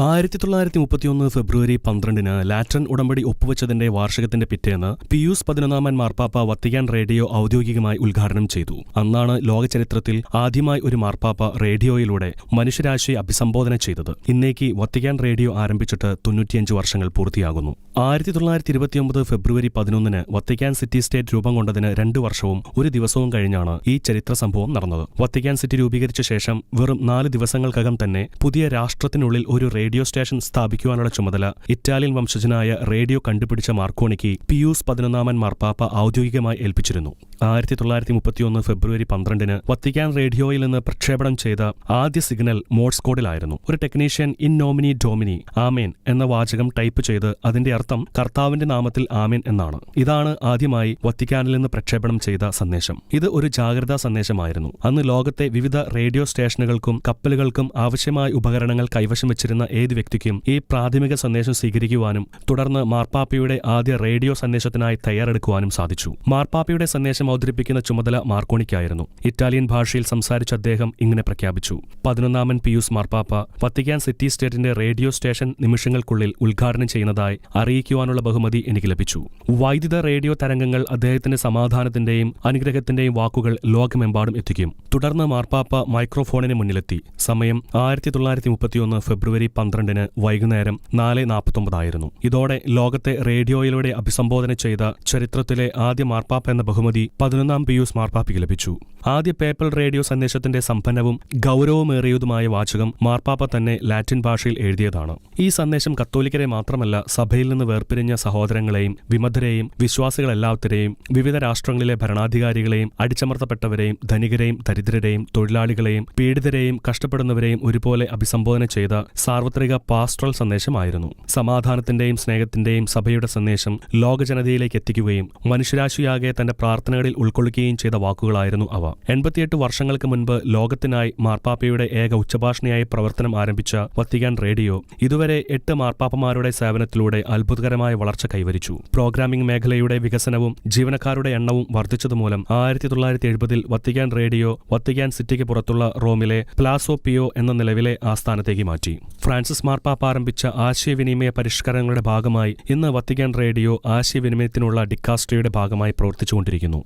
1931 ഫെബ്രുവരി 12 Lateran ഉടമ്പടി ഒപ്പുവെച്ചതിന്റെ വാർഷികത്തിന്റെ പിറ്റേന്ന് Pius 11 മാർപ്പാപ്പ വത്തിക്കാൻ റേഡിയോ ഔദ്യോഗികമായി ഉദ്ഘാടനം ചെയ്തു. അന്നാണ് ലോകചരിത്രത്തിൽ ആദ്യമായി ഒരു മാർപ്പാപ്പ റേഡിയോയിലൂടെ മനുഷ്യരാശിയെ അഭിസംബോധന ചെയ്തത്. ഇന്നേക്ക് വത്തിക്കാൻ റേഡിയോ ആരംഭിച്ചിട്ട് 95 വർഷങ്ങൾ പൂർത്തിയാകുന്നു. 1929 ഫെബ്രുവരി 11 വത്തിക്കാൻ സിറ്റി സ്റ്റേറ്റ് രൂപം കൊണ്ടതിന് 2 വർഷവും 1 ദിവസവും കഴിഞ്ഞാണ് ഈ ചരിത്ര സംഭവം നടന്നത്. വത്തിക്കാൻ സിറ്റി രൂപീകരിച്ച ശേഷം വെറും 4 ദിവസങ്ങൾക്കകം തന്നെ പുതിയ രാഷ്ട്രത്തിനുള്ളിൽ ഒരു റേഡിയോ സ്റ്റേഷൻ സ്ഥാപിക്കുവാനുള്ള ചുമതല ഇറ്റാലിയൻ വംശജനായ റേഡിയോ കണ്ടുപിടിച്ച മാർക്കോണിക്ക് പിയൂസ് 11 മാർപ്പാപ്പ ഔദ്യോഗികമായി ഏൽപ്പിച്ചിരുന്നു. 1931 ഫെബ്രുവരി 12 വത്തിക്കാൻ റേഡിയോയിൽ നിന്ന് പ്രക്ഷേപണം ചെയ്ത ആദ്യ സിഗ്നൽ മോഴ്സ് കോഡിലായിരുന്നു. ഒരു ടെക്നീഷ്യൻ ഇൻ നോമിനി ഡോമിനി ആമേൻ എന്ന വാചകം ടൈപ്പ് ചെയ്ത് അതിന്റെ അർത്ഥം കർത്താവിന്റെ നാമത്തിൽ ആമേൻ എന്നാണ്. ഇതാണ് ആദ്യമായി വത്തിക്കാനിൽ നിന്ന് പ്രക്ഷേപണം ചെയ്ത സന്ദേശം. ഇത് ഒരു ജാഗ്രതാ സന്ദേശമായിരുന്നു. അന്ന് ലോകത്തെ വിവിധ റേഡിയോ സ്റ്റേഷനുകൾക്കും കപ്പലുകൾക്കും ആവശ്യമായ ഉപകരണങ്ങൾ കൈവശം വെച്ചിരുന്ന ഏത് വ്യക്തിക്കും ഈ പ്രാഥമിക സന്ദേശം സ്വീകരിക്കുവാനും തുടർന്ന് മാർപ്പാപ്പയുടെ ആദ്യ റേഡിയോ സന്ദേശത്തിനായി തയ്യാറെടുക്കുവാനും സാധിച്ചു. മാർപ്പാപ്പയുടെ സന്ദേശം അവതരിപ്പിക്കുന്ന ചുമതല മാർക്കോണിക്കായിരുന്നു. ഇറ്റാലിയൻ ഭാഷയിൽ സംസാരിച്ച അദ്ദേഹം ഇങ്ങനെ പ്രഖ്യാപിച്ചു: 11 പിയൂസ് മാർപ്പാപ്പ വത്തിക്കാൻ സിറ്റി സ്റ്റേറ്റിന്റെ റേഡിയോ സ്റ്റേഷൻ നിമിഷങ്ങൾക്കുള്ളിൽ ഉദ്ഘാടനം ചെയ്യുന്നതായി അറിയിക്കുവാനുള്ള ബഹുമതി എനിക്ക് ലഭിച്ചു. വൈദ്യുത റേഡിയോ തരംഗങ്ങൾ അദ്ദേഹത്തിന്റെ സമാധാനത്തിന്റെയും അനുഗ്രഹത്തിന്റെയും വാക്കുകൾ ലോകമെമ്പാടും എത്തിക്കും. തുടർന്ന് മാർപ്പാപ്പ മൈക്രോഫോണിന് മുന്നിലെത്തി. സമയം 1931 ഫെബ്രുവരി 12 വൈകുന്നേരം 4:49 ആയിരുന്നു. ഇതോടെ ലോകത്തെ റേഡിയോയിലൂടെ അഭിസംബോധന ചെയ്ത ചരിത്രത്തിലെ ആദ്യ മാർപ്പാപ്പ എന്ന ബഹുമതി 11 പിയൂസ് മാർപ്പാപ്പയ്ക്ക് ലഭിച്ചു. ആദ്യ പേപ്പൽ റേഡിയോ സന്ദേശത്തിന്റെ സമ്പന്നവും ഗൗരവമേറിയതുമായ വാചകം മാർപ്പാപ്പ തന്നെ ലാറ്റിൻ ഭാഷയിൽ എഴുതിയതാണ്. ഈ സന്ദേശം കത്തോലിക്കരെ മാത്രമല്ല, സഭയിൽ നിന്ന് വേർപിരിഞ്ഞ സഹോദരങ്ങളെയും വിമതരെയും വിശ്വാസികളെല്ലാവരെയും വിവിധ രാഷ്ട്രങ്ങളിലെ ഭരണാധികാരികളെയും അടിച്ചമർത്തപ്പെട്ടവരെയും ധനികരെയും ദരിദ്രരെയും തൊഴിലാളികളെയും പീഡിതരെയും കഷ്ടപ്പെടുന്നവരെയും ഒരുപോലെ അഭിസംബോധന ചെയ്ത സാർവത്രിക പാസ്റ്ററൽ സന്ദേശമായിരുന്നു. സമാധാനത്തിന്റെയും സ്നേഹത്തിന്റെയും സഭയുടെ സന്ദേശം ലോകജനതയിലേക്ക് എത്തിക്കുകയും മനുഷ്യരാശിയാകെ തന്റെ പ്രാർത്ഥനകളിൽ ഉൾക്കൊള്ളുകയും ചെയ്ത വാക്കുകളായിരുന്നു അവ. 88 വർഷങ്ങൾക്ക് മുൻപ് ലോകത്തിനായി മാർപ്പാപ്പയുടെ ഏക ഉച്ചഭാഷണിയായി പ്രവർത്തനം ആരംഭിച്ച വത്തിക്കാൻ റേഡിയോ ഇതുവരെ 8 മാർപ്പാപ്പമാരുടെ സേവനത്തിലൂടെ അത്ഭുതകരമായ വളർച്ച കൈവരിച്ചു. പ്രോഗ്രാമിംഗ് മേഖലയുടെ വികസനവും ജീവനക്കാരുടെ എണ്ണവും വർദ്ധിച്ചതുമൂലം 1970 വത്തിക്കാൻ റേഡിയോ വത്തിക്കാൻ സിറ്റിക്ക് പുറത്തുള്ള റോമിലെ പ്ലാസോ പിയോ എന്ന നിലവിലെ ആസ്ഥാനത്തേക്ക് മാറ്റി. ഫ്രാൻസിസ് മാർപ്പാപ്പ ആരംഭിച്ച ആശയവിനിമയ പരിഷ്കരണങ്ങളുടെ ഭാഗമായി ഇന്ന് വത്തിക്കാൻ റേഡിയോ ആശയവിനിമയത്തിനുള്ള ഡിക്കാസ്ട്രിയുടെ ഭാഗമായി പ്രവർത്തിച്ചുകൊണ്ടിരിക്കുന്നു.